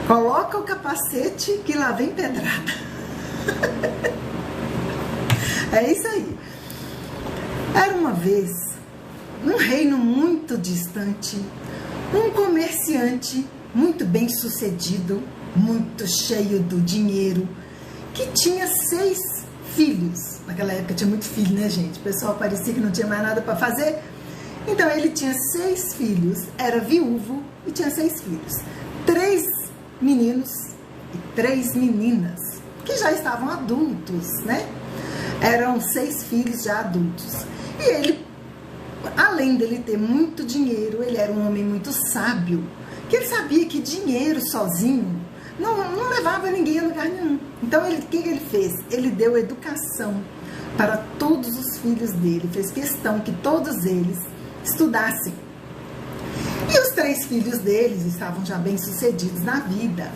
Coloca o capacete que lá vem pedrada. É isso aí. Era uma vez, num reino muito distante, um comerciante muito bem sucedido, muito cheio do dinheiro, que tinha 6 filhos. Naquela época tinha muito filho, né, gente? O pessoal parecia que não tinha mais nada para fazer. Então ele tinha 6 filhos, era viúvo e tinha 6 filhos. 3 meninos e 3 meninas, que já estavam adultos, né? Eram 6 filhos já adultos. E ele, além dele ter muito dinheiro, ele era um homem muito sábio, que ele sabia que dinheiro sozinho não levava ninguém a lugar nenhum. Então, o que ele fez? Ele deu educação para todos os filhos dele, fez questão que todos eles estudassem. E os 3 filhos deles estavam já bem sucedidos na vida.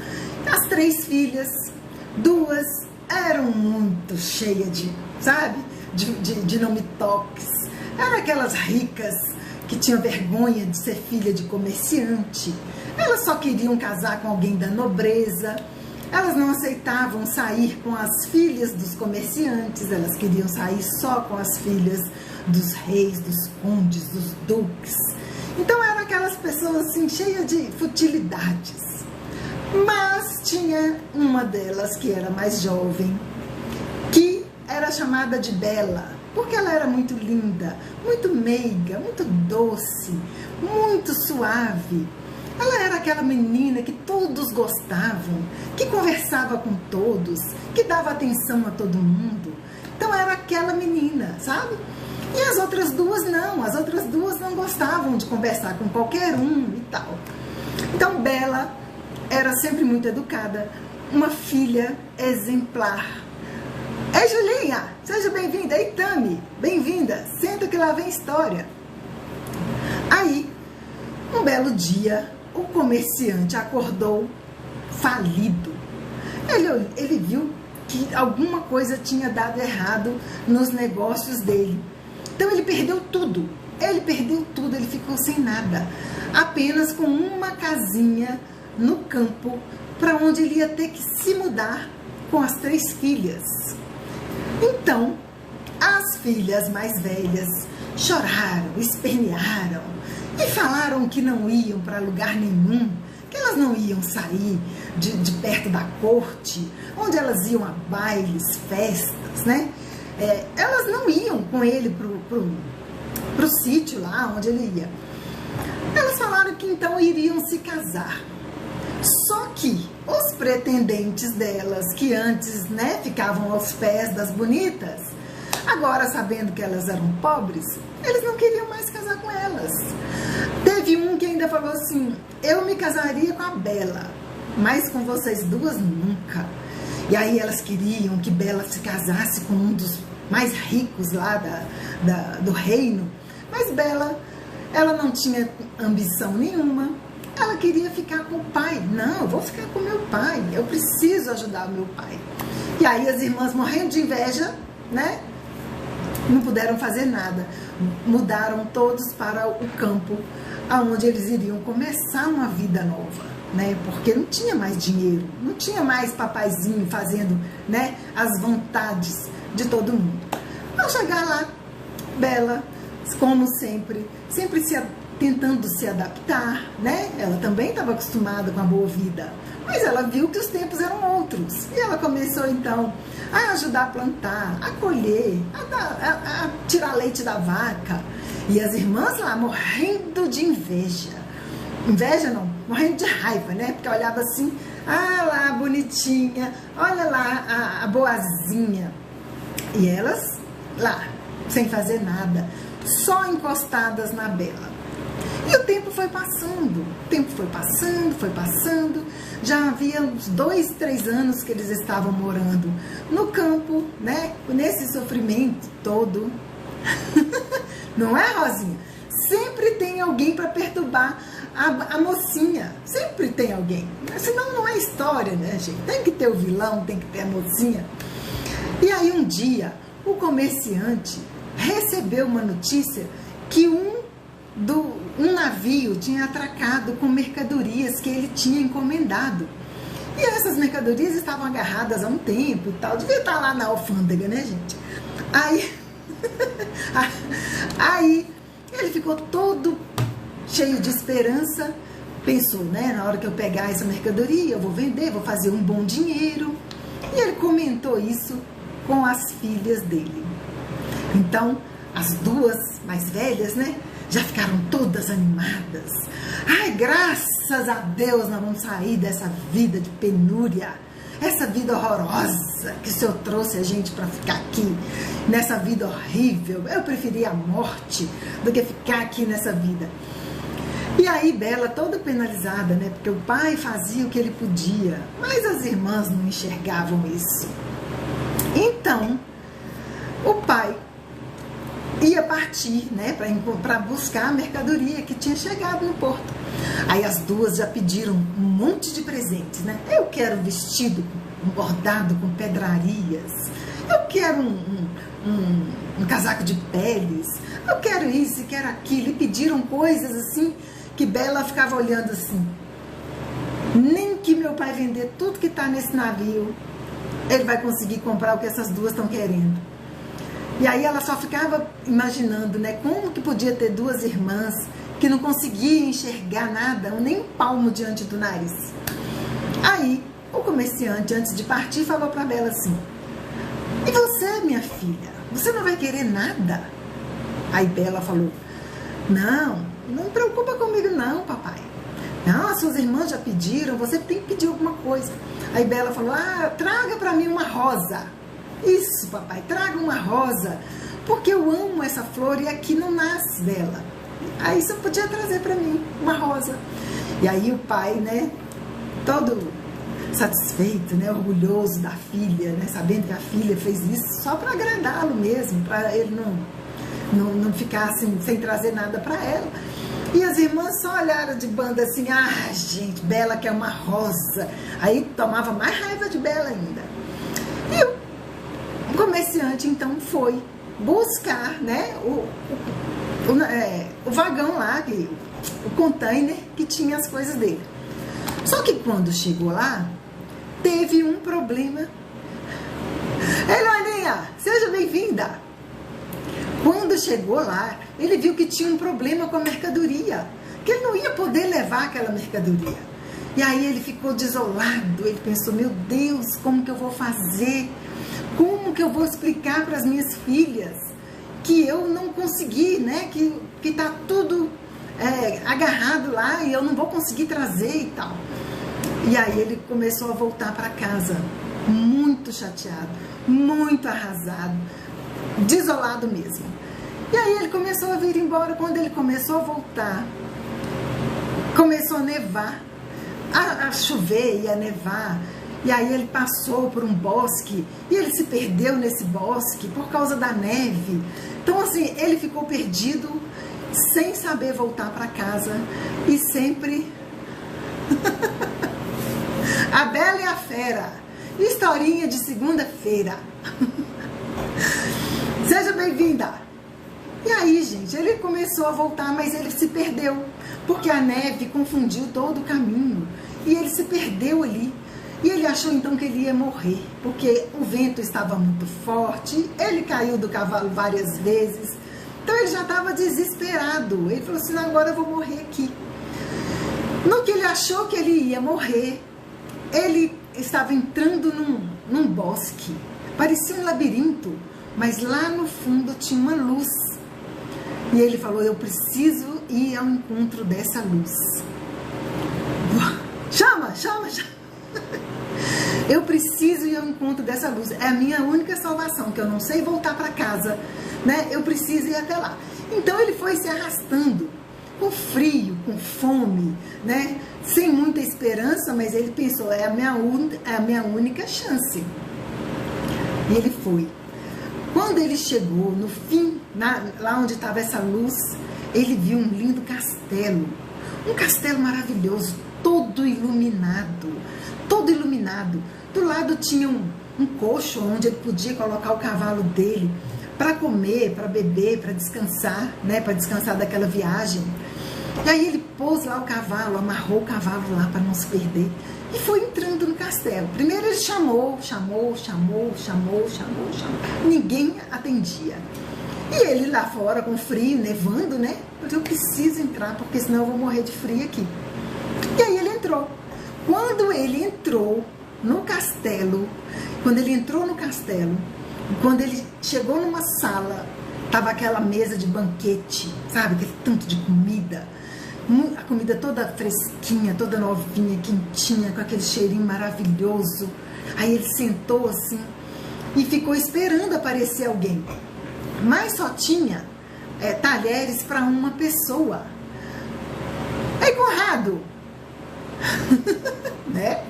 As 3 filhas, 2 eram muito cheias de, sabe, de não me toques. Eram aquelas ricas que tinham vergonha de ser filha de comerciante. Elas só queriam casar com alguém da nobreza. Elas não aceitavam sair com as filhas dos comerciantes. Elas queriam sair só com as filhas dos reis, dos condes, dos duques. Então eram aquelas pessoas assim, cheias de futilidades. Mas tinha uma delas que era mais jovem, que era chamada de Bela, porque ela era muito linda, muito meiga, muito doce, muito suave. Ela era aquela menina que todos gostavam, que conversava com todos, que dava atenção a todo mundo. Então era aquela menina, sabe? E as outras 2 não, as outras 2 não gostavam de conversar com qualquer um e tal. Então Bela era sempre muito educada, uma filha exemplar. Ei, Julinha, seja bem-vinda. Ei, Tami, bem-vinda. Senta que lá vem história. Aí, um belo dia, o comerciante acordou falido. Ele viu que alguma coisa tinha dado errado nos negócios dele. Então ele perdeu tudo. Ele ficou sem nada. Apenas com uma casinha no campo, para onde ele ia ter que se mudar com as 3 filhas. Então, as filhas mais velhas choraram, espernearam e falaram que não iam para lugar nenhum, que elas não iam sair de perto da corte, onde elas iam a bailes, festas, né? Elas não iam com ele pro sítio lá onde ele ia. Elas falaram que então iriam se casar. Só que os pretendentes delas, que antes, né, ficavam aos pés das bonitas, agora, sabendo que elas eram pobres, eles não queriam mais casar com elas. Teve um que ainda falou assim: eu me casaria com a Bela, mas com vocês 2 nunca. E aí elas queriam que Bela se casasse com um dos mais ricos lá do reino. Mas Bela, ela não tinha ambição nenhuma. Ela queria ficar com o pai. Não, eu vou ficar com meu pai. Eu preciso ajudar o meu pai. E aí as irmãs, morrendo de inveja, né? Não puderam fazer nada. Mudaram todos para o campo, aonde eles iriam começar uma vida nova, né? Porque não tinha mais dinheiro, não tinha mais papaizinho fazendo, né, as vontades de todo mundo. Ao chegar lá, Bela, como sempre tentando se adaptar, né? Ela também estava acostumada com a boa vida, mas ela viu que os tempos eram outros. E ela começou então a ajudar a plantar, a colher, a tirar leite da vaca. E as irmãs lá morrendo de inveja. Inveja não, morrendo de raiva, né? Porque olhava assim: ah lá, bonitinha, olha lá a boazinha. E elas lá, sem fazer nada, só encostadas na Bela. E o tempo foi passando, foi passando. Já havia uns 2, 3 anos que eles estavam morando no campo, né? Nesse sofrimento todo. Não é, Rosinha? Sempre tem alguém para perturbar a mocinha. Sempre tem alguém. Senão não é história, né, gente? Tem que ter o vilão, tem que ter a mocinha. E aí um dia, o comerciante recebeu uma notícia que um navio tinha atracado com mercadorias que ele tinha encomendado. E essas mercadorias estavam agarradas há um tempo e tal, devia estar lá na alfândega, né, gente? Aí ele ficou todo cheio de esperança, pensou, né, na hora que eu pegar essa mercadoria, eu vou vender, vou fazer um bom dinheiro. E ele comentou isso com as filhas dele. Então, as duas mais velhas, né, já ficaram todas animadas. Ai, graças a Deus nós vamos sair dessa vida de penúria, essa vida horrorosa que o Senhor trouxe a gente para ficar aqui, nessa vida horrível. Eu preferia a morte do que ficar aqui nessa vida. E aí Bela toda penalizada, né, porque o pai fazia o que ele podia, mas as irmãs não enxergavam isso. Então, o pai ia partir, né, para buscar a mercadoria que tinha chegado no porto. Aí as duas já pediram um monte de presentes, né? Eu quero um vestido bordado com pedrarias, eu quero um casaco de peles, eu quero isso e quero aquilo. E pediram coisas assim que Bela ficava olhando assim. Nem que meu pai vender tudo que está nesse navio, ele vai conseguir comprar o que essas duas estão querendo. E aí ela só ficava imaginando, né, como que podia ter duas irmãs que não conseguiam enxergar nada, nem um palmo diante do nariz. Aí o comerciante, antes de partir, falou para Bela assim: e você, minha filha, você não vai querer nada? Aí Bela falou: não preocupa comigo não, papai. Não, as suas irmãs já pediram, você tem que pedir alguma coisa. Aí Bela falou: traga para mim uma rosa. Isso, papai, traga uma rosa, porque eu amo essa flor e aqui não nasce dela. Aí você podia trazer para mim uma rosa. E aí o pai, né, todo satisfeito, né, orgulhoso da filha, né, sabendo que a filha fez isso só para agradá-lo mesmo, para ele não ficar assim, sem trazer nada para ela. E as irmãs só olharam de banda assim: gente, Bela quer uma rosa. Aí tomava mais raiva de Bela ainda. E o comerciante então foi buscar, né, o vagão lá, o container que tinha as coisas dele. Só que quando chegou lá, teve um problema. Ei, Loaninha, seja bem-vinda. Quando chegou lá, ele viu que tinha um problema com a mercadoria, que ele não ia poder levar aquela mercadoria. E aí ele ficou desolado, ele pensou: meu Deus, como que eu vou fazer? Como que eu vou explicar para as minhas filhas que eu não consegui, né? Que tá tudo agarrado lá e eu não vou conseguir trazer e tal. E aí ele começou a voltar para casa, muito chateado, muito arrasado, desolado mesmo. E aí ele começou a vir embora. Quando ele começou a voltar, começou a nevar, a chover e a nevar. E aí ele passou por um bosque e ele se perdeu nesse bosque por causa da neve. Então assim, ele ficou perdido, sem saber voltar para casa e sempre... A Bela e a Fera, historinha de segunda-feira. Seja bem-vinda. E aí, gente, ele começou a voltar, mas ele se perdeu, porque a neve confundiu todo o caminho e ele se perdeu ali. E ele achou então que ele ia morrer, porque o vento estava muito forte, ele caiu do cavalo várias vezes, então ele já estava desesperado. Ele falou assim: agora eu vou morrer aqui. No que ele achou que ele ia morrer, ele estava entrando num bosque, parecia um labirinto, mas lá no fundo tinha uma luz. E ele falou: eu preciso ir ao encontro dessa luz. Chama! Eu preciso ir ao encontro dessa luz. É a minha única salvação, que eu não sei voltar para casa, né? Eu preciso ir até lá. Então ele foi se arrastando, com frio, com fome, né? Sem muita esperança, mas ele pensou: é a minha única chance. E ele foi. Quando ele chegou no fim, lá onde estava essa luz, ele viu um lindo castelo. Um castelo maravilhoso, todo iluminado. Todo iluminado. Do lado tinha um cocho onde ele podia colocar o cavalo dele para comer, para beber, para descansar, né? Para descansar daquela viagem. E aí ele pôs lá o cavalo, amarrou o cavalo lá para não se perder e foi entrando no castelo. castelo. Primeiro ele chamou. Ninguém atendia. E ele lá fora com frio, nevando, né? Eu preciso entrar, porque senão eu vou morrer de frio aqui. E aí ele entrou. Quando ele entrou no castelo, quando ele chegou numa sala, tava aquela mesa de banquete, sabe? Aquele tanto de comida. A comida toda fresquinha, toda novinha, quentinha, com aquele cheirinho maravilhoso. Aí ele sentou assim e ficou esperando aparecer alguém. Mas só tinha talheres para uma pessoa. Ei, Conrado! Né?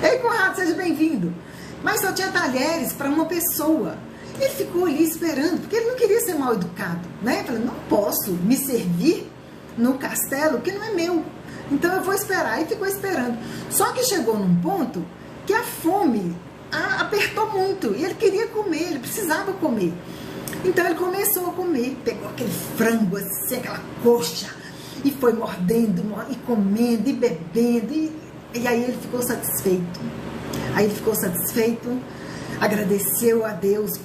Ei, Conrado, seja bem-vindo. Mas só tinha talheres para uma pessoa. Ele ficou ali esperando, porque ele não queria ser mal educado, né? Falei, não posso me servir no castelo que não é meu. Então eu vou esperar. E ficou esperando. Só que chegou num ponto que a fome apertou muito. E ele queria comer, ele precisava comer. Então ele começou a comer. Pegou aquele frango assim, aquela coxa, e foi mordendo, e comendo, e bebendo. E aí ele ficou satisfeito. Agradeceu a Deus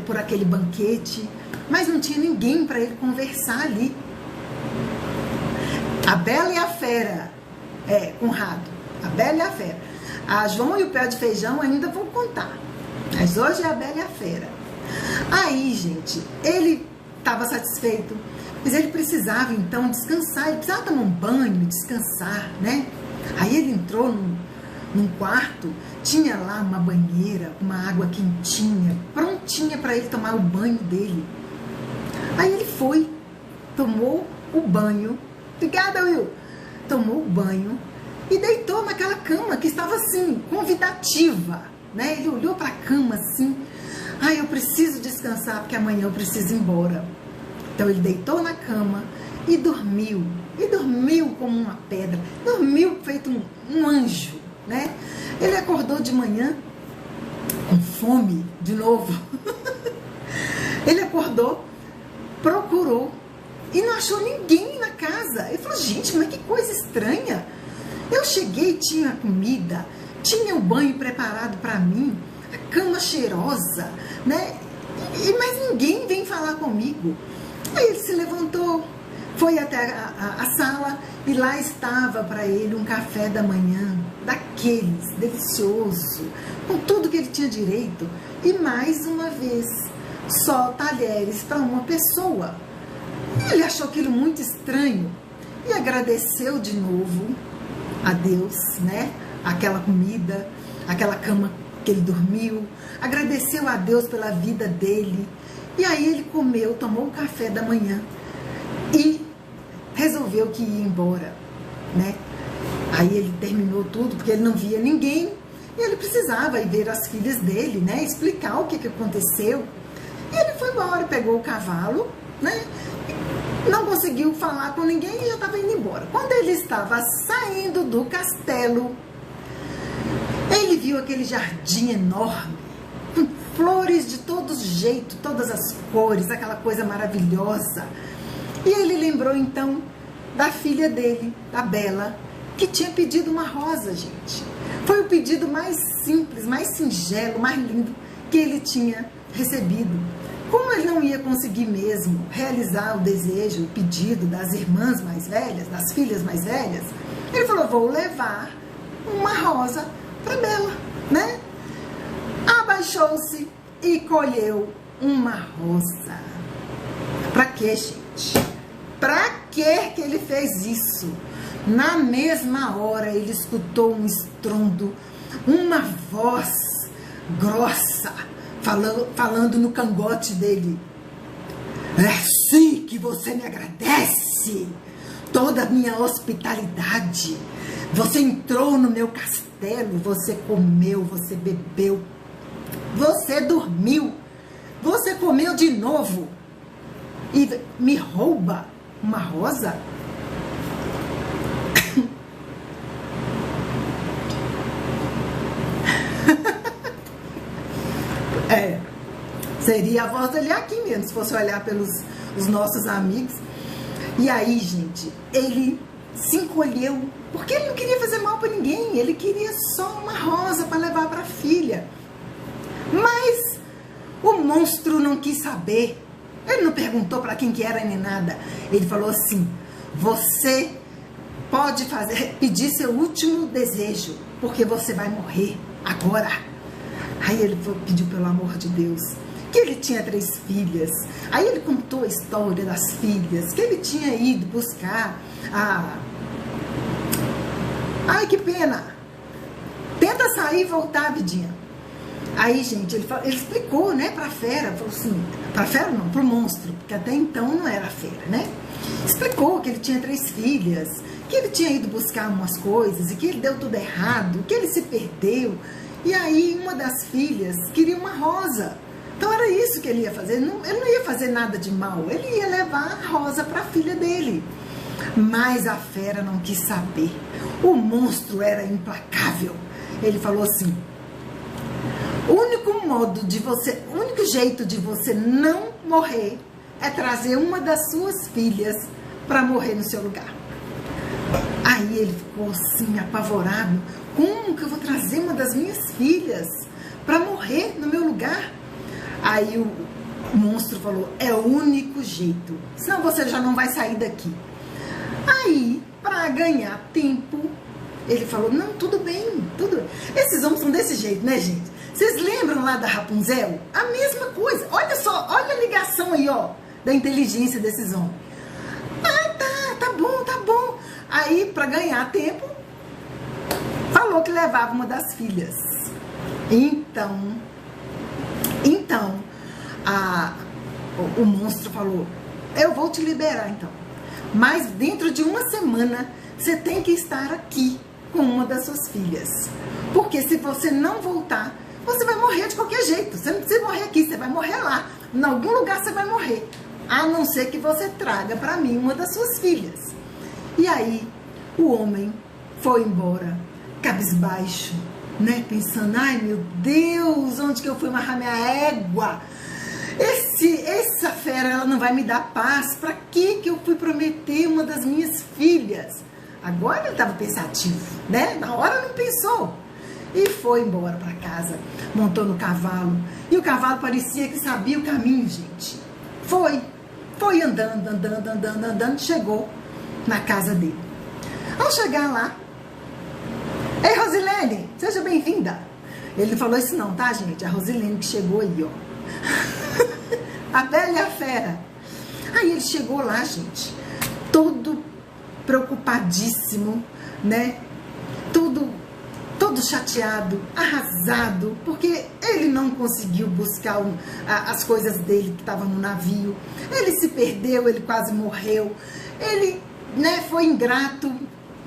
por aquele banquete. Mas não tinha ninguém para ele conversar ali. A Bela e a Fera, Conrado, a Bela e a Fera. A João e o Pé de Feijão ainda vou contar, mas hoje é a Bela e a Fera. Aí, gente, ele estava satisfeito, mas ele precisava então descansar, ele precisava tomar um banho, descansar, né? Aí ele entrou num quarto, tinha lá uma banheira, uma água quentinha, prontinha para ele tomar o banho dele. Aí ele foi, tomou o banho. Obrigada, Will. Tomou o banho e deitou naquela cama que estava assim, convidativa, né? Ele olhou para a cama assim, eu preciso descansar porque amanhã eu preciso ir embora. Então ele deitou na cama e dormiu como uma pedra, dormiu feito um anjo, né? Ele acordou de manhã com fome de novo. Ele acordou, procurou e não achou ninguém na casa. Ele falou, gente, mas que coisa estranha. Eu cheguei, tinha comida, tinha o banho preparado para mim, a cama cheirosa, né? Mas ninguém vem falar comigo. Aí ele se levantou, foi até a sala e lá estava para ele um café da manhã, daqueles, delicioso, com tudo que ele tinha direito. E mais uma vez, só talheres para uma pessoa. Ele achou aquilo muito estranho e agradeceu de novo a Deus, né? Aquela comida, aquela cama que ele dormiu, agradeceu a Deus pela vida dele. E aí ele comeu, tomou o café da manhã e resolveu que ia embora, né? Aí ele terminou tudo porque ele não via ninguém e ele precisava ir ver as filhas dele, né? Explicar o que aconteceu. E ele foi embora, pegou o cavalo, né? Não conseguiu falar com ninguém e já estava indo embora. Quando ele estava saindo do castelo, ele viu aquele jardim enorme, com flores de todos os jeitos, todas as cores, aquela coisa maravilhosa. E ele lembrou então da filha dele, da Bela, que tinha pedido uma rosa, gente. Foi o pedido mais simples, mais singelo, mais lindo que ele tinha recebido. Como ele não ia conseguir mesmo realizar o desejo, o pedido das irmãs mais velhas, das filhas mais velhas, ele falou, vou levar uma rosa para Bela, né? Abaixou-se e colheu uma rosa. Para quê, gente? Para que ele fez isso? Na mesma hora ele escutou um estrondo, uma voz grossa, falando no cangote dele. É assim que você me agradece toda a minha hospitalidade. Você entrou no meu castelo, você comeu, você bebeu, você dormiu, você comeu de novo e me rouba uma rosa? Seria a voz dele aqui mesmo, se fosse olhar pelos os nossos amigos. E aí, gente, ele se encolheu Porque ele não queria fazer mal para ninguém, ele queria só uma rosa para levar para a filha. Mas o monstro não quis saber. Ele não perguntou para quem que era nem nada. Ele falou assim: você pode pedir seu último desejo, porque você vai morrer agora. Aí ele pediu, pelo amor de Deus, que ele tinha 3 filhas. Aí ele contou a história das filhas, que ele tinha ido buscar a... Ai, que pena! Tenta sair e voltar, vidinha. Aí, gente, ele explicou, né, pra fera, falou assim, pra fera não, pro monstro, porque até então não era fera, né? Explicou que ele tinha 3 filhas, que ele tinha ido buscar umas coisas e que ele deu tudo errado, que ele se perdeu. E aí uma das filhas queria uma rosa. Então era isso que ele ia fazer. Ele não ia fazer nada de mal, ele ia levar a rosa para a filha dele. Mas a fera não quis saber. O monstro era implacável. Ele falou assim: o único jeito de você não morrer é trazer uma das suas filhas para morrer no seu lugar. Aí ele ficou assim, apavorado. Como que eu vou trazer uma das minhas filhas para morrer no meu lugar? Aí o monstro falou: é o único jeito, senão você já não vai sair daqui. Aí, para ganhar tempo, ele falou: não, tudo bem, tudo bem. Esses homens são desse jeito, né, gente? Vocês lembram lá da Rapunzel? A mesma coisa. Olha só, olha a ligação aí, ó, da inteligência desses homens. Tá bom. Aí, para ganhar tempo, falou que levava uma das filhas. Então o monstro falou: eu vou te liberar então, mas dentro de uma semana você tem que estar aqui com uma das suas filhas, porque se você não voltar, você vai morrer de qualquer jeito. Você não precisa morrer aqui, você vai morrer lá, em algum lugar você vai morrer, a não ser que você traga para mim uma das suas filhas. E aí o homem foi embora, cabisbaixo, né? Pensando: ai meu Deus, onde que eu fui amarrar minha égua? Essa fera, ela não vai me dar paz. Pra que eu fui prometer uma das minhas filhas? Agora ele estava pensativo, né? Na hora não pensou. E foi embora para casa, montou no cavalo. E o cavalo parecia que sabia o caminho, gente. Foi andando, chegou na casa dele. Ao chegar lá: ei, Rosilene, seja bem-vinda. Ele não falou isso não, tá, gente? A Rosilene que chegou aí, ó. A bela e a fera. Aí ele chegou lá, gente, todo preocupadíssimo, né? Todo chateado, arrasado, porque ele não conseguiu buscar as coisas dele que estavam no navio. Ele se perdeu, ele quase morreu. Ele, né, foi ingrato.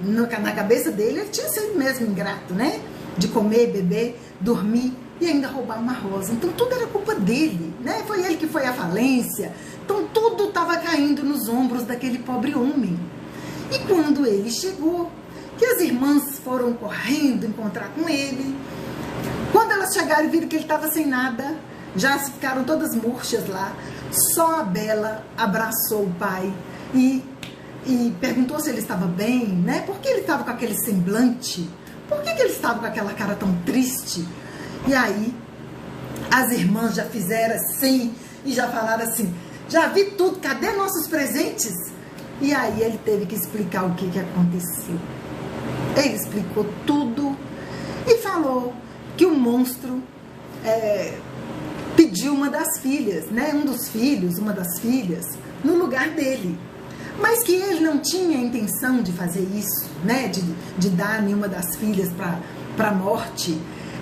Na cabeça dele, ele tinha sido mesmo ingrato, né? De comer, beber, dormir e ainda roubar uma rosa. Então tudo era culpa dele, né? Foi ele que foi à falência. Então tudo estava caindo nos ombros daquele pobre homem. E quando ele chegou, que as irmãs foram correndo encontrar com ele, quando elas chegaram e viram que ele estava sem nada, já ficaram todas murchas lá. Só a Bela abraçou o pai e perguntou se ele estava bem, né? Por que ele estava com aquele semblante? Por que ele estava com aquela cara tão triste? E aí, as irmãs já fizeram assim, e já falaram assim: já vi tudo, cadê nossos presentes? E aí ele teve que explicar o que aconteceu. Ele explicou tudo e falou que o monstro pediu uma das filhas, né? Um dos filhos, uma das filhas, no lugar dele. Mas que ele não tinha intenção de fazer isso, né? De dar nenhuma das filhas para a morte.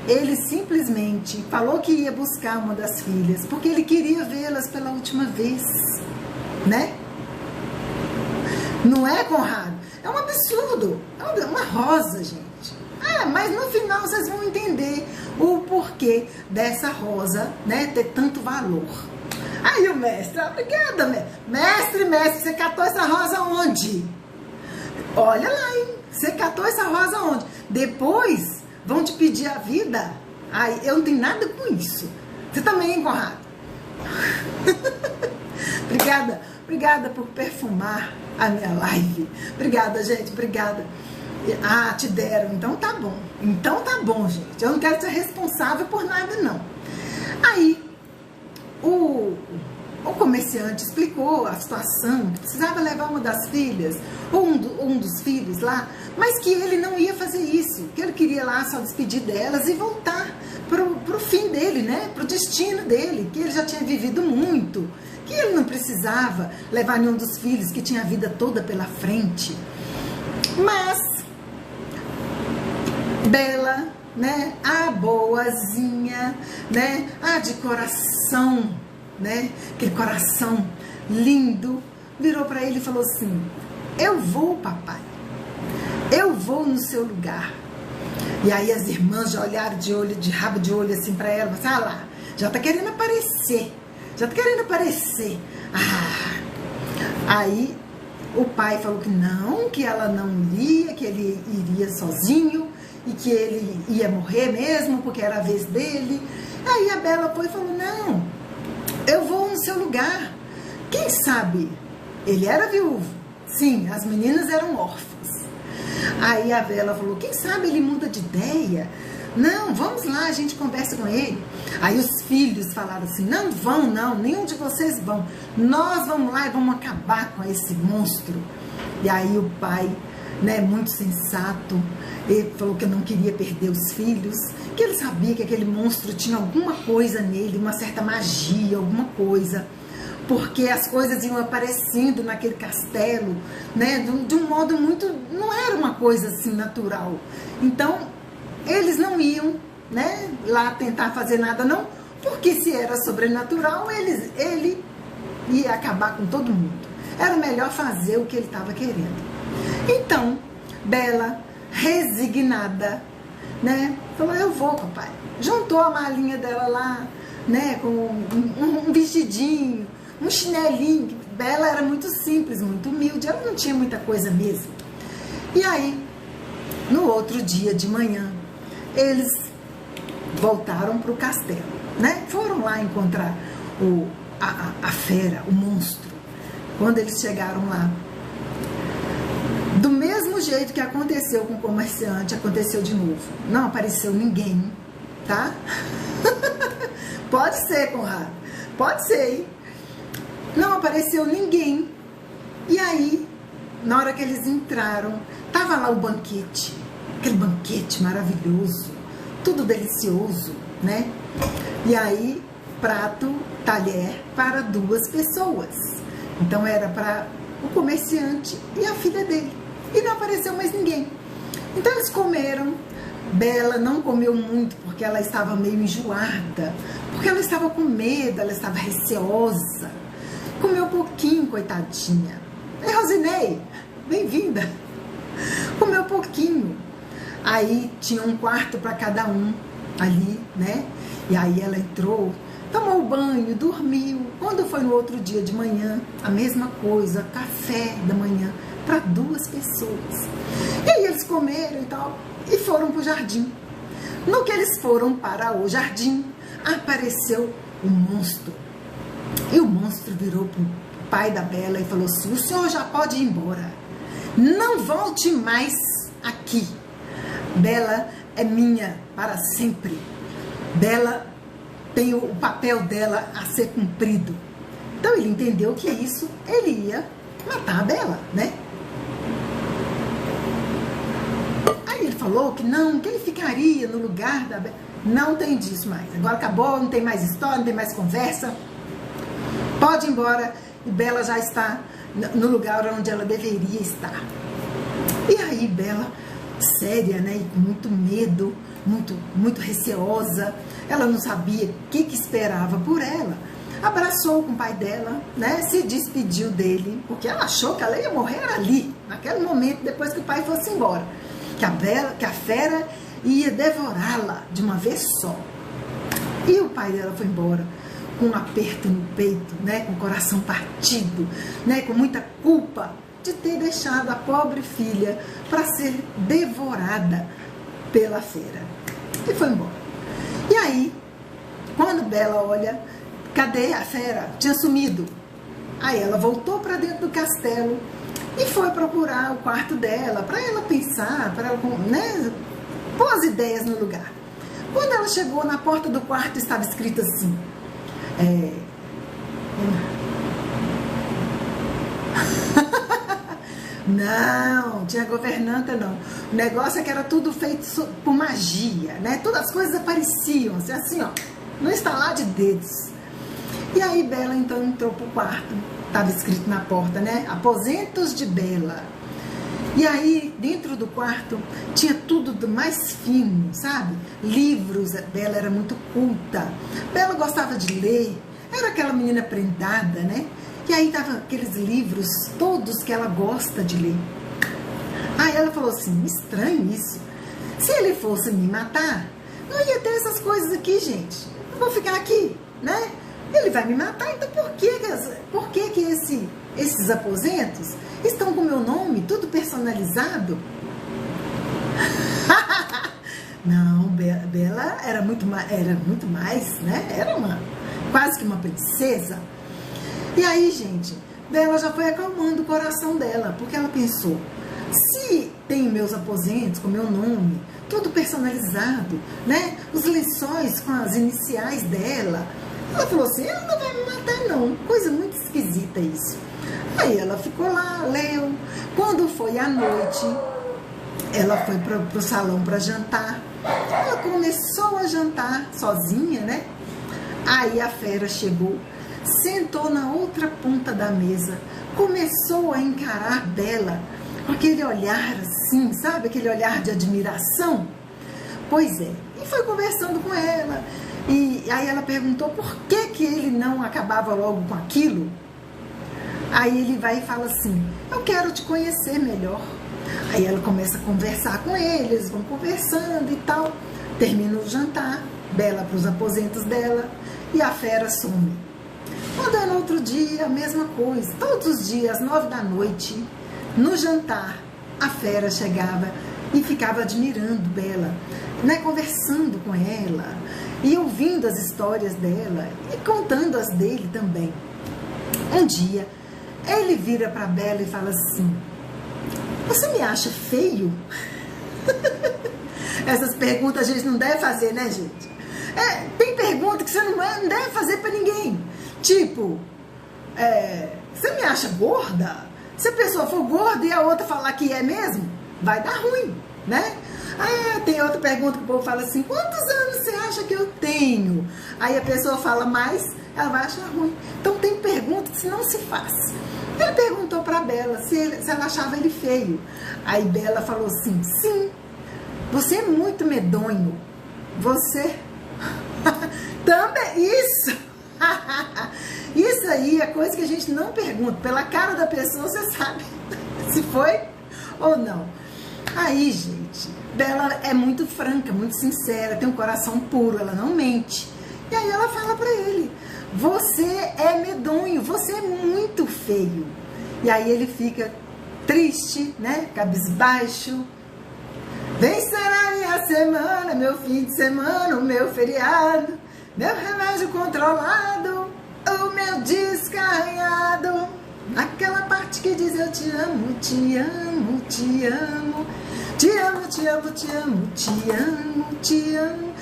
Ele simplesmente falou que ia buscar uma das filhas, porque ele queria vê-las pela última vez, né? Não é, Conrado? É um absurdo. É uma rosa, gente. Mas no final vocês vão entender o porquê dessa rosa, né, ter tanto valor. Aí o mestre: obrigada, mestre, você catou essa rosa onde? Olha lá, hein? Você catou essa rosa onde? Depois vão te pedir a vida. Ai, eu não tenho nada com isso. Você também, hein, Conrado? Obrigada por perfumar a minha live. Obrigada, gente, obrigada. Ah, te deram, então tá bom. Então tá bom, gente. Eu não quero ser responsável por nada, não. Aí, o comerciante explicou a situação, que precisava levar uma das filhas, ou um dos filhos lá, mas que ele não ia fazer isso, que ele queria lá só despedir delas e voltar pro fim dele, né? Pro destino dele, que ele já tinha vivido muito, que ele não precisava levar nenhum dos filhos, que tinha a vida toda pela frente. Mas Bela, né, a boazinha, né, a de coração, né, aquele coração lindo, virou para ele e falou assim: eu vou, papai, eu vou no seu lugar. E aí as irmãs já olharam de rabo de olho assim para ela, assim, ah lá, já tá querendo aparecer, aí o pai falou que não, que ela não iria, que ele iria sozinho e que ele ia morrer mesmo, porque era a vez dele. Aí a Bela foi e falou: não, eu vou no seu lugar. Quem sabe? Ele era viúvo. Sim, as meninas eram órfãs. Aí a Bela falou: quem sabe ele muda de ideia? Não, vamos lá, a gente conversa com ele. Aí os filhos falaram assim: não vão não, nenhum de vocês vão. Nós vamos lá e vamos acabar com esse monstro. E aí o pai, né, muito sensato, ele falou que não queria perder os filhos, que ele sabia que aquele monstro tinha alguma coisa nele, uma certa magia, alguma coisa, porque as coisas iam aparecendo naquele castelo, né, de um modo muito, não era uma coisa assim natural. Então eles não iam, né, lá tentar fazer nada não, porque se era sobrenatural, ele ia acabar com todo mundo. Era melhor fazer o que ele estava querendo. Então Bela, resignada, né, falou: eu vou, papai. Juntou a malinha dela lá, né, com um vestidinho, um chinelinho. Bela era muito simples, muito humilde, ela não tinha muita coisa mesmo. E aí, no outro dia de manhã, eles voltaram para o castelo, né, foram lá encontrar a fera, o monstro. Quando eles chegaram lá, do mesmo jeito que aconteceu com o comerciante, aconteceu de novo. Não apareceu ninguém, tá? Pode ser, Conrado. Pode ser, hein? Não apareceu ninguém. E aí, na hora que eles entraram, tava lá o banquete. Aquele banquete maravilhoso. Tudo delicioso, né? E aí, prato, talher para 2 pessoas. Então era para o comerciante e a filha dele. E não apareceu mais ninguém. Então eles comeram. Bela não comeu muito porque ela estava meio enjoada, porque ela estava com medo, ela estava receosa. Comeu pouquinho, coitadinha. Ei, Rosinei, bem-vinda. Comeu pouquinho. Aí tinha um quarto para cada um ali, né? E aí ela entrou, tomou banho, dormiu. Quando foi no outro dia de manhã, a mesma coisa, café da manhã para 2 pessoas. E aí eles comeram e tal, e foram para o jardim. No que eles foram para o jardim, apareceu um monstro. E o monstro virou para o pai da Bela e falou assim: o senhor já pode ir embora. Não volte mais aqui. Bela é minha para sempre. Bela tem o papel dela a ser cumprido. Então ele entendeu que isso, ele ia matar a Bela, né? Aí ele falou que não, que ele ficaria no lugar da Bela. Não tem disso mais. Agora acabou, não tem mais história, não tem mais conversa. Pode ir embora. E Bela já está no lugar onde ela deveria estar. E aí Bela, séria, né, e com muito medo, muito receosa, ela não sabia o que esperava por ela, abraçou com o pai dela, né, se despediu dele, porque ela achou que ela ia morrer ali, naquele momento, depois que o pai fosse embora, que a fera ia devorá-la de uma vez só. E o pai dela foi embora com um aperto no peito, né, com o coração partido, né, com muita culpa de ter deixado a pobre filha para ser devorada pela fera. E foi embora. E aí, quando Bela olha, cadê a fera? Tinha sumido. Aí ela voltou para dentro do castelo e foi procurar o quarto dela, para ela pensar, para ela, né, pôr as ideias no lugar. Quando ela chegou na porta do quarto, estava escrito assim, não, tinha governanta não. O negócio é que era tudo feito por magia, né? Todas as coisas apareciam, assim, ó, no estalar de dedos. E aí Bela então entrou pro quarto, estava escrito na porta, né? Aposentos de Bela. E aí dentro do quarto tinha tudo do mais fino, sabe? Livros, Bela era muito culta. Bela gostava de ler, era aquela menina prendada, né? E aí tava aqueles livros todos que ela gosta de ler. Aí ela falou assim, estranho isso. Se ele fosse me matar, não ia ter essas coisas aqui, gente. Eu vou ficar aqui, né? Ele vai me matar, então por que esses aposentos estão com o meu nome, tudo personalizado? Não, Bela era muito mais, né? Era quase que uma princesa. E aí, gente, Bela já foi acalmando o coração dela, porque ela pensou, se tem meus aposentos com meu nome, tudo personalizado, né? Os lençóis com as iniciais dela. Ela falou assim, ela não vai me matar não, coisa muito esquisita isso. Aí ela ficou lá, leu. Quando foi à noite, ela foi pro salão para jantar. Ela começou a jantar sozinha, né? Aí a fera chegou, sentou na outra ponta da mesa, começou a encarar Bela com aquele olhar assim, sabe? Aquele olhar de admiração. Pois é, e foi conversando com ela. E aí ela perguntou por que ele não acabava logo com aquilo. Aí ele vai e fala assim, eu quero te conhecer melhor. Aí ela começa a conversar com ele, eles vão conversando e tal. Termina o jantar, Bela para os aposentos dela e a fera some. Quando é no outro dia, a mesma coisa. Todos os dias, às 9 da noite, no jantar, a fera chegava e ficava admirando Bela, né, conversando com ela e ouvindo as histórias dela e contando as dele também. Um dia, ele vira para Bela e fala assim, você me acha feio? Essas perguntas a gente não deve fazer, né, gente? Tem pergunta que você não deve fazer para ninguém. Tipo, você me acha gorda? Se a pessoa for gorda e a outra falar que é mesmo, vai dar ruim, né? Tem outra pergunta que o povo fala assim, quantos anos você acha que eu tenho? Aí a pessoa fala mais, ela vai achar ruim. Então tem pergunta que não se faz. Ele perguntou para Bela se ela achava ele feio. Aí Bela falou assim, sim, você é muito medonho. Você também, isso. Isso aí é coisa que a gente não pergunta. Pela cara da pessoa você sabe se foi ou não. Aí, gente, Bela é muito franca, muito sincera, tem um coração puro, ela não mente. E aí ela fala pra ele, você é medonho, você é muito feio. E aí ele fica triste, né, cabisbaixo. Vem será minha semana, meu fim de semana, o meu feriado, meu remédio controlado, o meu descarregado. Aquela parte que diz eu te amo, te amo, te amo, te amo, te amo, te amo, te amo, te amo.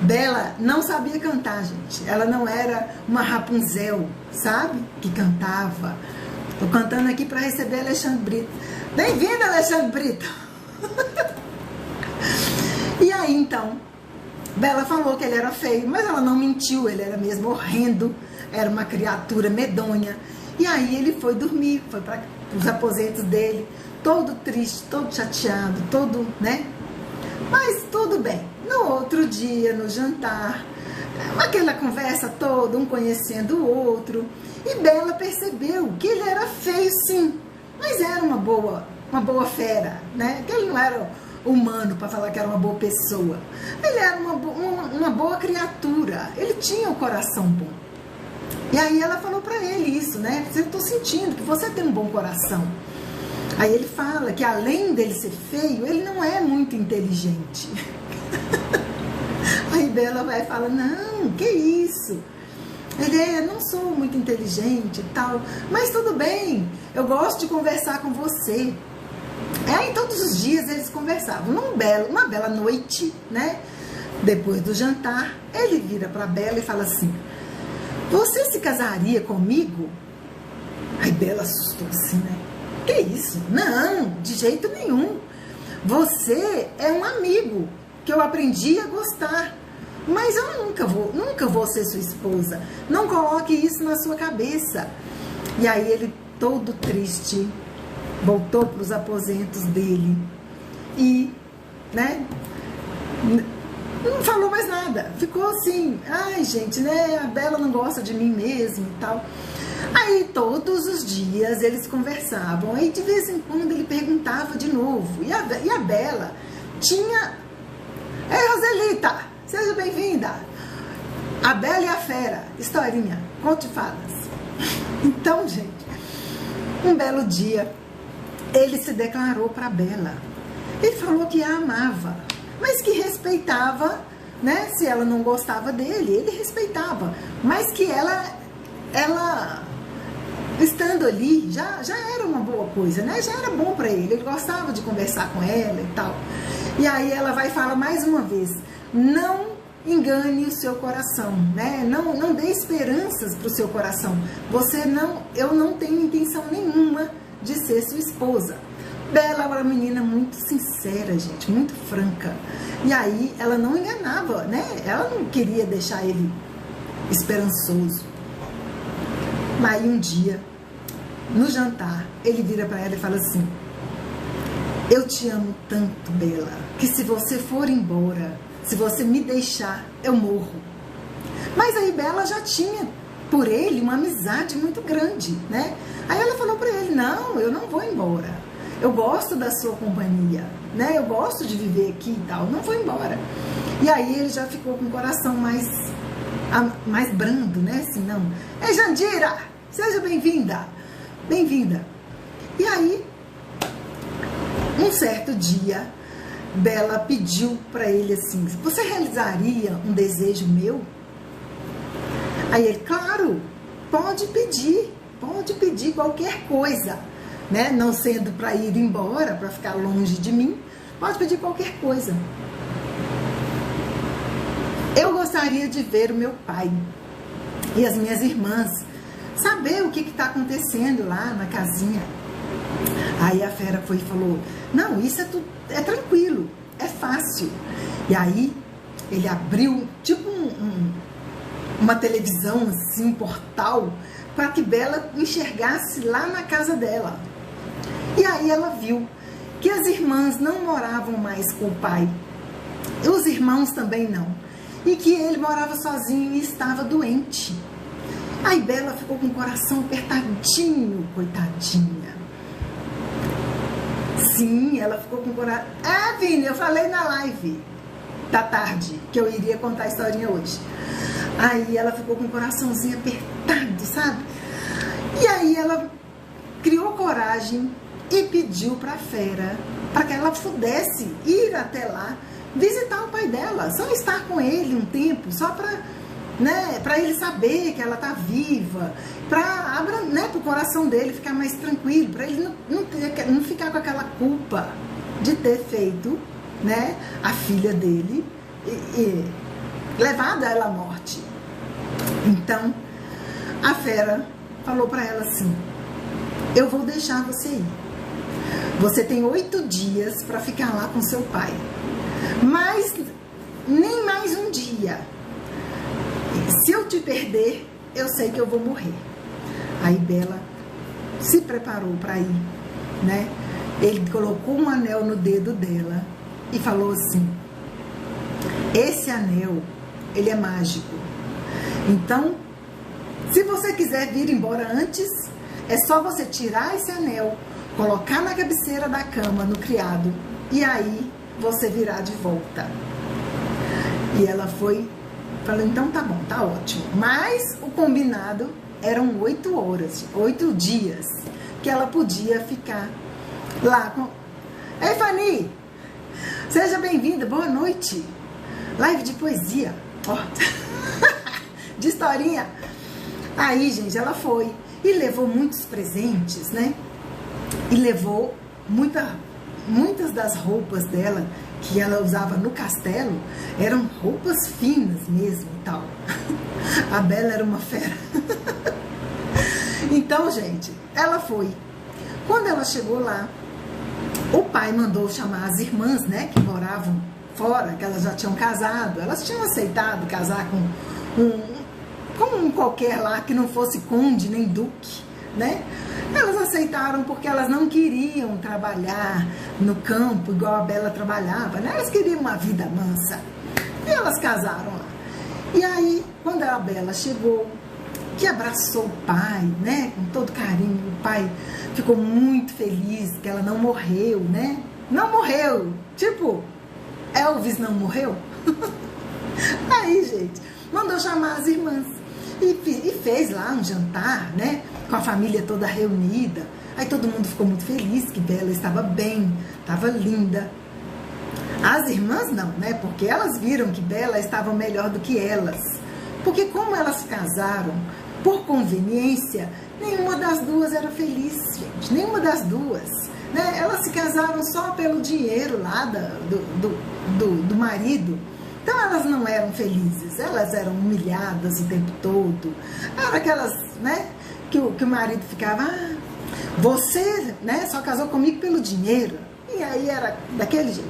Bela não sabia cantar, gente. Ela não era uma Rapunzel, sabe? Que cantava. Tô cantando aqui para receber Alexandre Brito. Bem-vindo, Alexandre Brito! E aí, então, Bela falou que ele era feio, mas ela não mentiu, ele era mesmo horrendo, era uma criatura medonha. E aí ele foi dormir, foi para os aposentos dele, todo triste, todo chateado, todo, né? Mas tudo bem. No outro dia, no jantar, aquela conversa toda, um conhecendo o outro, e Bela percebeu que ele era feio sim, mas era uma boa fera, né? Que ele não era humano para falar que era uma boa pessoa. Ele era uma boa criatura, ele tinha um coração bom. E aí ela falou para ele isso, né? Eu tô sentindo que você tem um bom coração. Aí ele fala que além dele ser feio, ele não é muito inteligente. Aí Bela vai e fala, não, que isso? Ele não sou muito inteligente e tal, mas tudo bem, eu gosto de conversar com você. Aí todos os dias eles conversavam. Uma bela noite, né? Depois do jantar, ele vira para Bela e fala assim: você se casaria comigo? Aí Bela assustou-se, né? Que isso? Não, de jeito nenhum. Você é um amigo que eu aprendi a gostar. Mas eu nunca vou ser sua esposa. Não coloque isso na sua cabeça. E aí ele, todo triste, voltou para os aposentos dele e, né, não falou mais nada. Ficou assim, ai gente, né, a Bela não gosta de mim mesmo e tal. Aí todos os dias eles conversavam. Aí de vez em quando ele perguntava de novo. E a Bela tinha... Ei, Roselita, seja bem-vinda. A Bela e a Fera, historinha, conte falas. Então, gente, um belo dia, ele se declarou para Bela. Ele falou que a amava, mas que respeitava, né? Se ela não gostava dele, ele respeitava. Mas que ela estando ali, já era uma boa coisa, né? Já era bom para ele. Ele gostava de conversar com ela e tal. E aí ela vai falar mais uma vez: não engane o seu coração, né? Não dê esperanças para o seu coração. Eu não tenho intenção nenhuma de ser sua esposa. Bela era uma menina muito sincera, gente, muito franca. E aí ela não enganava, né? Ela não queria deixar ele esperançoso. Mas um dia, no jantar, ele vira para ela e fala assim: eu te amo tanto, Bela, que se você for embora, se você me deixar, eu morro. Mas aí Bela já tinha por ele uma amizade muito grande, né? Aí ela falou para ele: não, eu não vou embora. Eu gosto da sua companhia, né? Eu gosto de viver aqui e tal, não vou embora. E aí ele já ficou com o coração mais brando, né? Assim, não. Ei, Jandira, seja bem-vinda. Bem-vinda. E aí, um certo dia, Bela pediu para ele assim: você realizaria um desejo meu? Aí ele: claro, pode pedir qualquer coisa, né? Não sendo para ir embora, para ficar longe de mim, pode pedir qualquer coisa. Eu gostaria de ver o meu pai e as minhas irmãs, saber o que está acontecendo lá na casinha. Aí a Fera foi e falou: não, isso é tranquilo, é fácil. E aí ele abriu tipo uma televisão, assim, um portal, para que Bela enxergasse lá na casa dela. E aí ela viu que as irmãs não moravam mais com o pai, e os irmãos também não, e que ele morava sozinho e estava doente. Aí Bela ficou com o coração apertadinho, coitadinha. Sim, ela ficou com o coração... Ah, Vini, eu falei na live da tarde que eu iria contar a historinha hoje. Aí ela ficou com o coraçãozinho apertado, sabe? E aí ela criou coragem e pediu para a Fera para que ela pudesse ir até lá visitar o pai dela, só estar com ele um tempo, só para, né, para ele saber que ela tá viva, para, né, o coração dele ficar mais tranquilo, para ele não ficar com aquela culpa de ter feito, né, a filha dele e levado ela à morte. Então a Fera falou para ela assim: eu vou deixar você ir. Você tem 8 dias para ficar lá com seu pai, mas nem mais um dia. Se eu te perder, eu sei que eu vou morrer. Aí Bela se preparou para ir, né? Ele colocou um anel no dedo dela e falou assim: esse anel, ele é mágico. Então, se você quiser vir embora antes, é só você tirar esse anel, colocar na cabeceira da cama, no criado, e aí você virá de volta. E ela foi, falou: então tá bom, tá ótimo. Mas o combinado eram 8 horas, 8 dias que ela podia ficar lá com... Ei, Fanny, seja bem-vinda, boa noite. Live de poesia, ó, de historinha. Aí, gente, ela foi e levou muitos presentes, né? E levou muitas das roupas dela que ela usava no castelo, eram roupas finas mesmo e tal. A Bela era uma fera. Então, gente, ela foi. Quando ela chegou lá, o pai mandou chamar as irmãs, né, que moravam fora, que elas já tinham casado. Elas tinham aceitado casar com um qualquer lá que não fosse conde nem duque, né? Elas aceitaram porque elas não queriam trabalhar no campo igual a Bela trabalhava, né? Elas queriam uma vida mansa. E elas casaram lá. E aí, quando a Bela chegou, que abraçou o pai, né? Com todo carinho, o pai ficou muito feliz que ela não morreu, né? Não morreu! Tipo, Elvis não morreu? Aí, gente, mandou chamar as irmãs. E fez lá um jantar, né? Com a família toda reunida. Aí todo mundo ficou muito feliz que Bela estava bem, estava linda. As irmãs não, né? Porque elas viram que Bela estava melhor do que elas. Porque como elas casaram por conveniência, nenhuma das duas era feliz, gente. Nenhuma das duas. Né? Elas se casaram só pelo dinheiro lá do marido. Então elas não eram felizes, elas eram humilhadas o tempo todo. Era aquelas, né, que o marido ficava, você, né, só casou comigo pelo dinheiro. E aí era daquele jeito.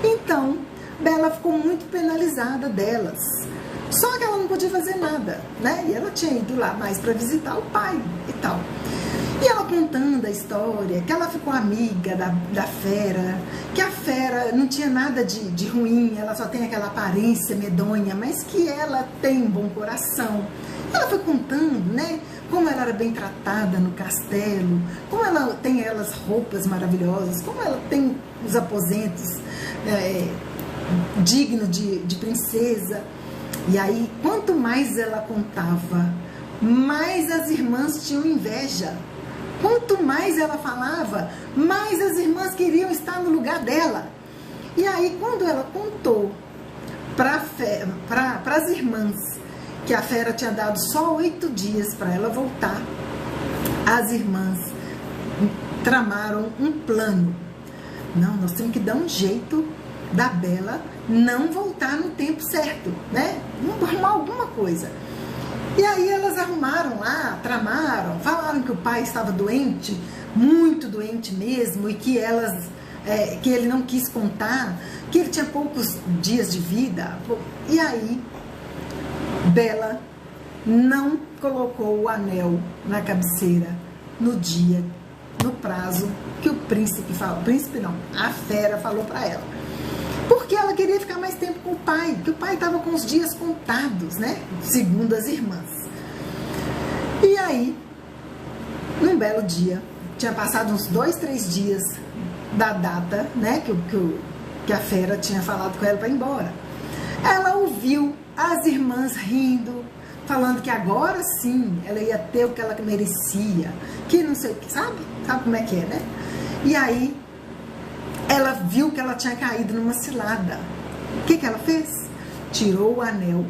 Então, Bela ficou muito penalizada delas. Só que ela não podia fazer nada, né? E ela tinha ido lá mais para visitar o pai e tal. E ela contando a história, que ela ficou amiga da fera, que a fera não tinha nada de ruim, ela só tem aquela aparência medonha, mas que ela tem um bom coração. Ela foi contando, né, como ela era bem tratada no castelo, como ela tem aquelas roupas maravilhosas, como ela tem os aposentos dignos de princesa. E aí, quanto mais ela contava, mais as irmãs tinham inveja. Quanto mais ela falava, mais as irmãs queriam estar no lugar dela. E aí, quando ela contou para as irmãs que a fera tinha dado só 8 dias para ela voltar, as irmãs tramaram um plano. Não, nós temos que dar um jeito da Bela não voltar no tempo certo, né? Vamos arrumar alguma coisa. E aí elas arrumaram lá, tramaram, falaram que o pai estava doente, muito doente mesmo, e que que ele não quis contar, que ele tinha poucos dias de vida. E aí Bela não colocou o anel na cabeceira no prazo que o príncipe falou. O príncipe não, a fera falou para ela. Porque ela queria ficar mais tempo com o pai, porque o pai estava com os dias contados, né? Segundo as irmãs. E aí, num belo dia, tinha passado uns 2, 3 dias da data, né? Que a fera tinha falado com ela para ir embora. Ela ouviu as irmãs rindo, falando que agora sim ela ia ter o que ela merecia, que não sei o que, sabe? Sabe como é que é, né? E aí, ela viu que ela tinha caído numa cilada. O que ela fez? Tirou o anel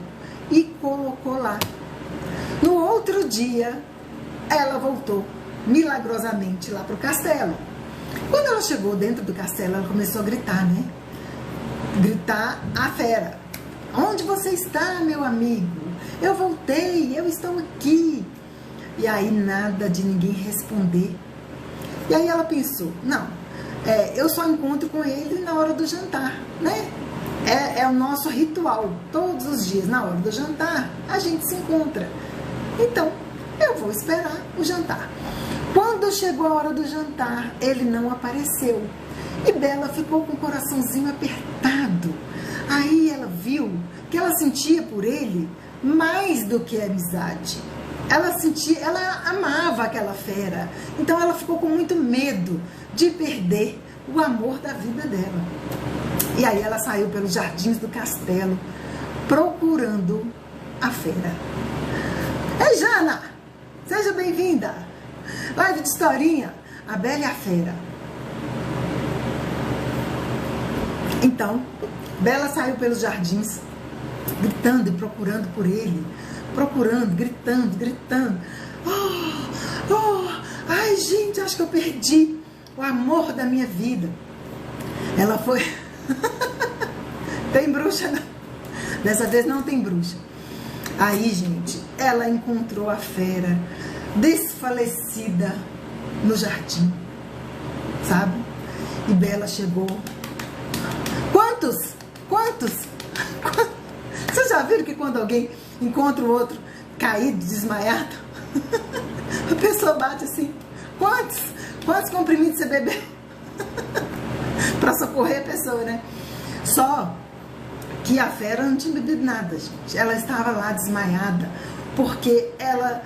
e colocou lá. No outro dia, ela voltou milagrosamente lá para o castelo. Quando ela chegou dentro do castelo, ela começou a gritar, né? Gritar a fera. Onde você está, meu amigo? Eu voltei, eu estou aqui. E aí nada de ninguém responder. E aí ela pensou, não, eu só encontro com ele na hora do jantar, né? É o nosso ritual, todos os dias, na hora do jantar, a gente se encontra. Então, eu vou esperar o jantar. Quando chegou a hora do jantar, ele não apareceu. E Bela ficou com o coraçãozinho apertado. Aí ela viu que ela sentia por ele mais do que amizade. Ela amava aquela fera. Então ela ficou com muito medo de perder o amor da vida dela. E aí ela saiu pelos jardins do castelo procurando a fera. Ei, Jana! Seja bem-vinda! Live de historinha, a Bela e a Fera. Então, Bela saiu pelos jardins, gritando e procurando por ele, procurando, gritando, gritando. Oh, oh, ai, gente, acho que eu perdi o amor da minha vida. Ela foi... Tem bruxa, não? Dessa vez não tem bruxa. Aí, gente, ela encontrou a fera desfalecida no jardim, sabe? E Bela chegou. Quantos? Vocês já viram que quando alguém encontra o outro caído, desmaiado, a pessoa bate assim: quantos comprimidos você bebeu? Pra socorrer a pessoa, né? Só que a fera não tinha bebido nada, gente. Ela estava lá desmaiada, porque ela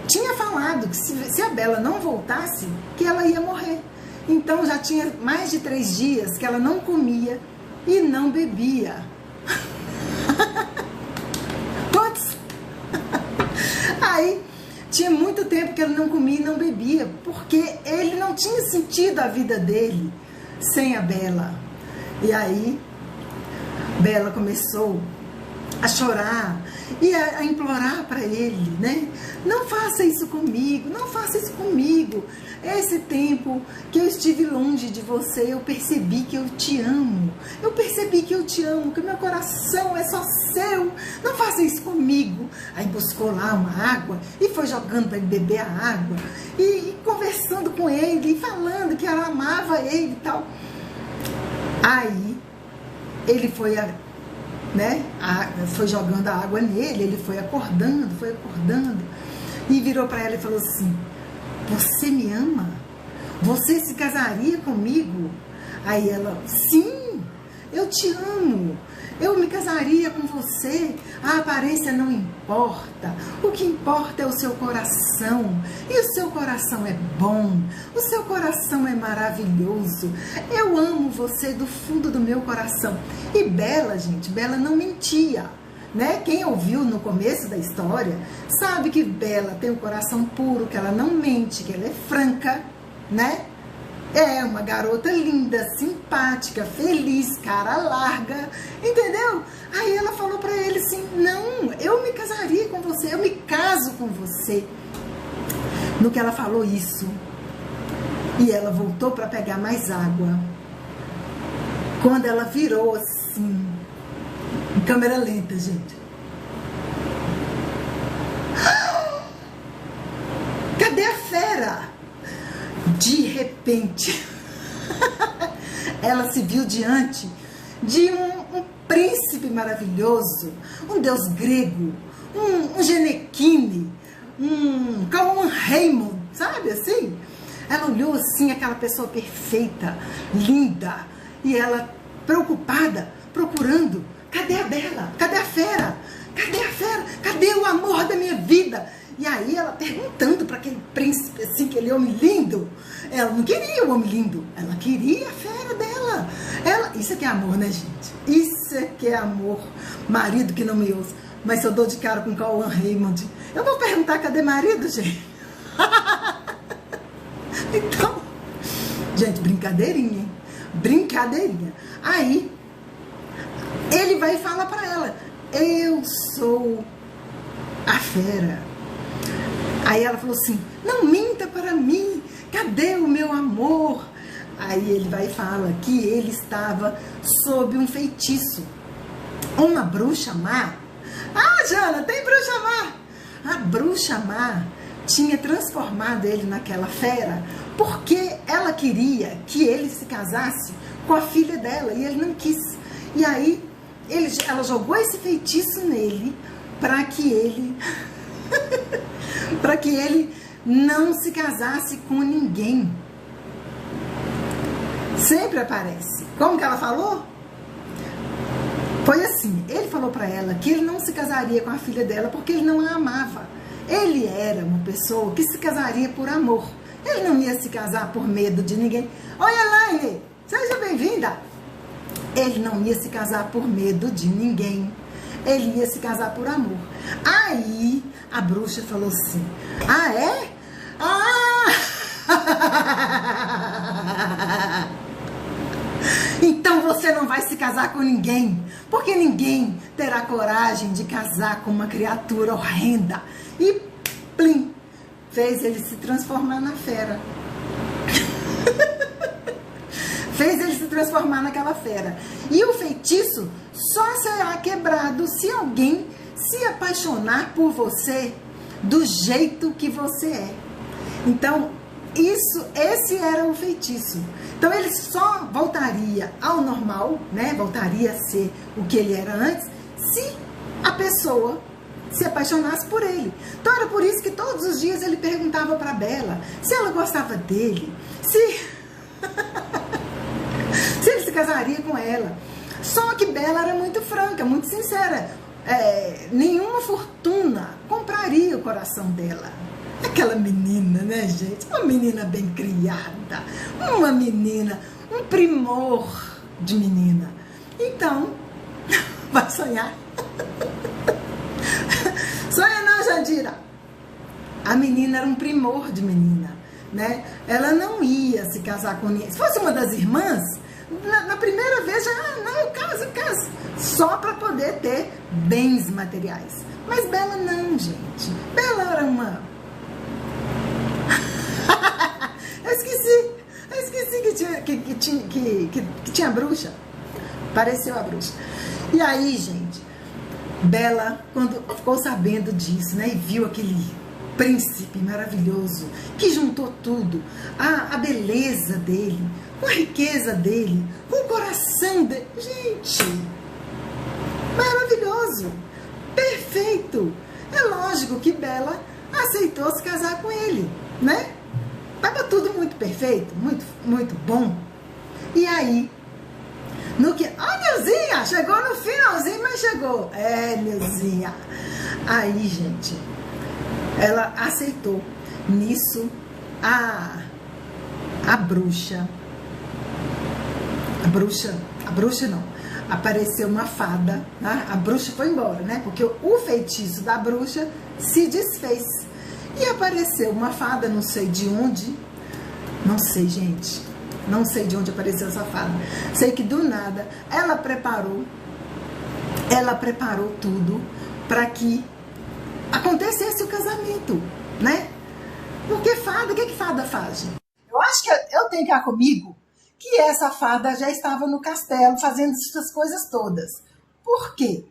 tinha falado que se a Bela não voltasse, que ela ia morrer. Então já tinha mais de 3 dias que ela não comia e não bebia. Quantos? Aí tinha muito tempo que ele não comia e não bebia, porque ele não tinha sentido a vida dele sem a Bela. E aí Bela começou a chorar e a implorar para ele, né? Não faça isso comigo, não faça isso comigo. Esse tempo que eu estive longe de você, eu percebi que eu te amo. Eu percebi que eu te amo, que meu coração é só seu. Não faça isso comigo. Aí buscou lá uma água e foi jogando para ele beber a água. E conversando com ele, e falando que ela amava ele e tal. Aí ele foi, né, foi jogando a água nele, ele foi acordando, e virou para ela e falou assim: você me ama? Você se casaria comigo? Aí ela: sim, eu te amo, eu me casaria com você. A aparência não importa, o que importa é o seu coração, e o seu coração é bom, o seu coração é maravilhoso, eu amo você do fundo do meu coração. E Bela, gente, Bela não mentia, né? Quem ouviu no começo da história sabe que Bela tem um coração puro, que ela não mente, que ela é franca, né? É uma garota linda, simpática, feliz, cara larga, entendeu? Aí ela falou pra ele assim: não, eu me casaria com você, eu me caso com você. No que ela falou isso, e ela voltou pra pegar mais água, quando ela virou assim, em câmera lenta, gente, cadê a fera? De repente, ela se viu diante de um príncipe maravilhoso, um deus grego, um Genequine, um Cauã Raymond, sabe assim? Ela olhou assim, aquela pessoa perfeita, linda, e ela preocupada, procurando: cadê a Bela? Cadê a fera? Cadê a fera? Cadê o amor da minha vida? E aí ela perguntando para aquele príncipe, assim, aquele homem lindo. Ela não queria o homem lindo, ela queria a fera dela. Isso é que é amor, né, gente? Isso é que é amor. Marido que não me ouça. Mas se eu dou de cara com o Cauã Raymond, eu vou perguntar: cadê marido, gente? Então, gente, brincadeirinha, hein? Brincadeirinha. Aí ele vai falar para ela: eu sou a fera. Aí ela falou assim: não minta para mim, cadê o meu amor? Aí ele vai e fala que ele estava sob um feitiço. Uma bruxa má. Ah, Jana, tem bruxa má. A bruxa má tinha transformado ele naquela fera porque ela queria que ele se casasse com a filha dela e ele não quis. E aí ela jogou esse feitiço nele para que ele para que ele não se casasse com ninguém. Sempre aparece. Como que ela falou? Foi assim: ele falou para ela que ele não se casaria com a filha dela porque ele não a amava. Ele era uma pessoa que se casaria por amor. Ele não ia se casar por medo de ninguém. Oi, Elaine, seja bem-vinda. Ele não ia se casar por medo de ninguém. Ele ia se casar por amor. Aí a bruxa falou assim: ah, é? Ah! Então você você não vai se casar com ninguém, porque ninguém terá coragem de casar com uma criatura horrenda. E plim, fez ele se transformar na fera. Fez ele se transformar naquela fera. E o feitiço só será quebrado se alguém se apaixonar por você do jeito que você é. Então, esse era o feitiço. Então ele só voltaria ao normal, né? Voltaria a ser o que ele era antes, se a pessoa se apaixonasse por ele. Então era por isso que todos os dias ele perguntava para Bela se ela gostava dele, se ele se casaria com ela. Só que Bela era muito franca, muito sincera. Nenhuma fortuna compraria o coração dela. Aquela menina, né, gente? Uma menina bem criada, uma menina, um primor de menina. Então, vai sonhar. Sonha não, Jandira. A menina era um primor de menina, né? Ela não ia se casar com ninguém. Se fosse uma das irmãs, na primeira vez já, não, caso. Só para poder ter bens materiais. Mas Bela não, gente. Bela era uma... Eu esqueci que tinha bruxa. Pareceu a bruxa. E aí, gente, Bela, quando ficou sabendo disso, né, e viu aquele príncipe maravilhoso que juntou tudo, a beleza dele, com a riqueza dele, com o coração dele, gente, maravilhoso, perfeito. É lógico que Bela aceitou se casar com ele, né? Tava tudo muito perfeito, muito bom. E aí, no que... Nilzinha, chegou no finalzinho, mas chegou. Nilzinha. Aí, gente, ela aceitou. Nisso, a bruxa não. Apareceu uma fada, né? A bruxa foi embora, né? Porque o feitiço da bruxa se desfez. E apareceu uma fada, não sei de onde. Não sei, gente. Não sei de onde apareceu essa fada. Sei que do nada ela preparou tudo para que acontecesse o casamento, né? Porque fada, o que fada faz, gente? Eu acho que eu tenho cá comigo que essa fada já estava no castelo fazendo essas coisas todas. Por quê?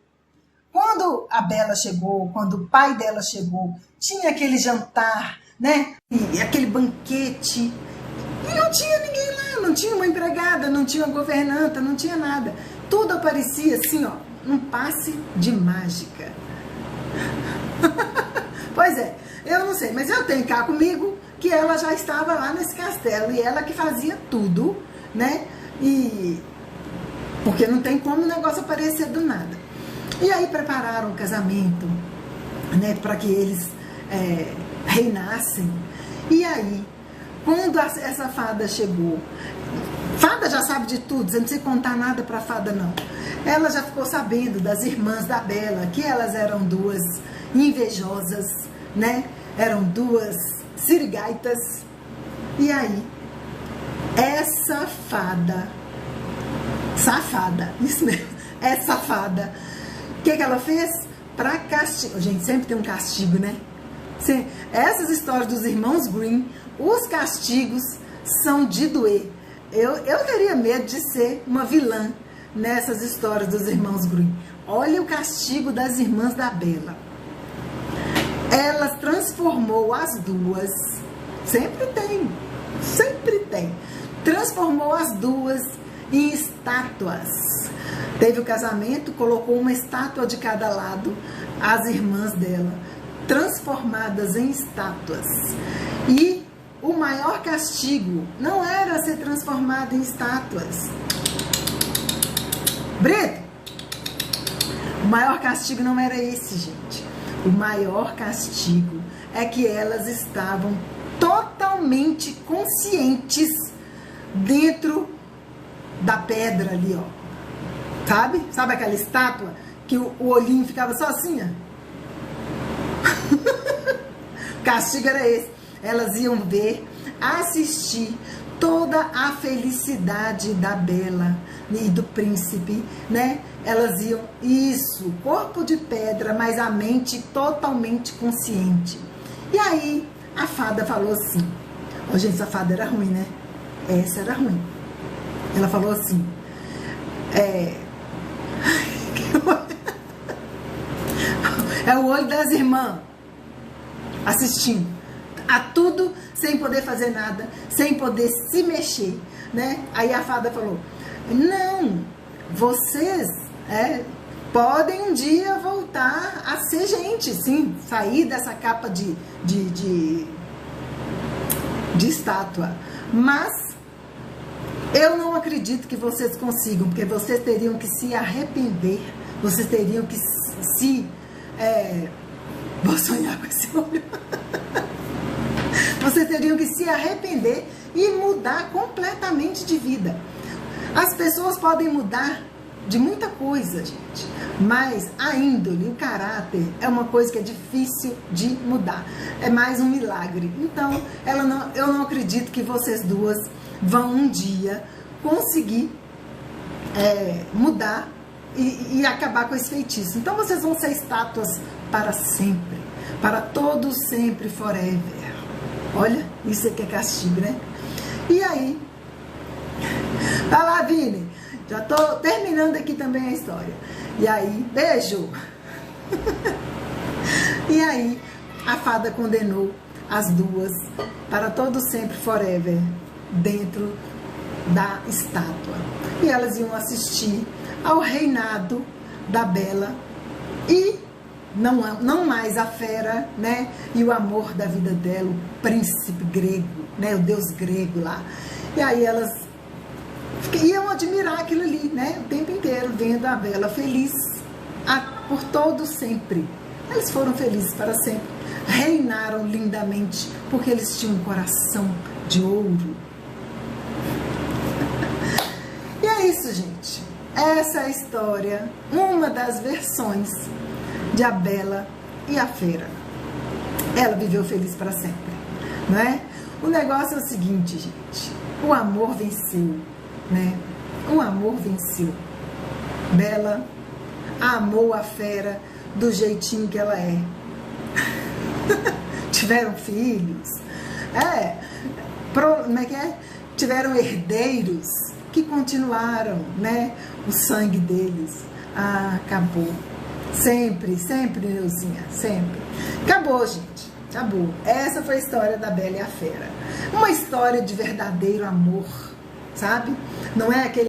Quando a Bela chegou, quando o pai dela chegou, tinha aquele jantar, né? E aquele banquete. E não tinha ninguém lá, não tinha uma empregada, não tinha uma governanta, não tinha nada. Tudo aparecia assim, ó, um passe de mágica. Pois é, eu não sei, mas eu tenho cá comigo que ela já estava lá nesse castelo e ela que fazia tudo, né? E porque não tem como o negócio aparecer do nada. E aí prepararam o casamento, né, para que eles reinassem. E aí, quando essa fada chegou, fada já sabe de tudo, você não precisa contar nada para a fada não. Ela já ficou sabendo das irmãs da Bela, que elas eram duas invejosas, né? Eram duas sirigaitas. E aí, essa fada, safada, isso mesmo, essa fada, o que ela fez? Para castigo. Gente, sempre tem um castigo, né? Essas histórias dos irmãos Grimm, os castigos são de doer. Eu teria medo de ser uma vilã nessas histórias dos irmãos Grimm. Olha o castigo das irmãs da Bela. Ela transformou as duas, sempre tem, transformou as duas em estátuas. Teve o casamento, colocou uma estátua de cada lado, as irmãs dela, transformadas em estátuas. E o maior castigo não era ser transformada em estátuas. Brito, o maior castigo não era esse, gente. O maior castigo é que elas estavam totalmente conscientes dentro da pedra ali, ó. Sabe aquela estátua que o olhinho ficava só assim, ó? O castigo era esse. Elas iam ver, assistir toda a felicidade da Bela e do príncipe, né? Elas iam, isso, corpo de pedra, mas a mente totalmente consciente. E aí a fada falou assim, oh, gente, essa fada era ruim, né? Essa era ruim. Ela falou assim, é o olho das irmãs assistindo a tudo sem poder fazer nada, sem poder se mexer, né? Aí a fada falou, não, vocês podem um dia voltar a ser gente, sim, sair dessa capa de estátua, mas eu não acredito que vocês consigam, porque vocês teriam que se arrepender, vocês teriam que vou sonhar com esse olho. Vocês teriam que se arrepender e mudar completamente de vida. As pessoas podem mudar de muita coisa, gente, mas a índole, o caráter é uma coisa que é difícil de mudar. É mais um milagre. Então, eu não acredito que vocês duas vão um dia conseguir mudar e acabar com esse feitiço. Então, vocês vão ser estátuas para sempre, para todos sempre, forever. Olha, isso aqui é castigo, né? E aí, vai lá, Vini, já tô terminando aqui também a história. E aí, beijo! E aí, a fada condenou as duas para todo sempre, forever, dentro da estátua. E elas iam assistir ao reinado da Bela e não mais a fera, né? E o amor da vida dela, o príncipe grego, né? O deus grego lá. E aí elas iam admirar aquilo ali, né? O tempo inteiro, vendo a Bela feliz por todo sempre. Eles foram felizes para sempre. Reinaram lindamente, porque eles tinham um coração de ouro. E é isso, gente. Essa é a história, uma das versões de A Bela e a Fera. Ela viveu feliz para sempre, não é? O negócio é o seguinte, gente. O amor venceu, né? O amor venceu. Bela amou a Fera do jeitinho que ela é. Tiveram filhos. Como é que é? Tiveram herdeiros que continuaram, né? O sangue deles. Acabou. Sempre, sempre, Neuzinha, sempre. Acabou, gente. Acabou. Essa foi a história da Bela e a Fera. Uma história de verdadeiro amor, sabe? Não é aquele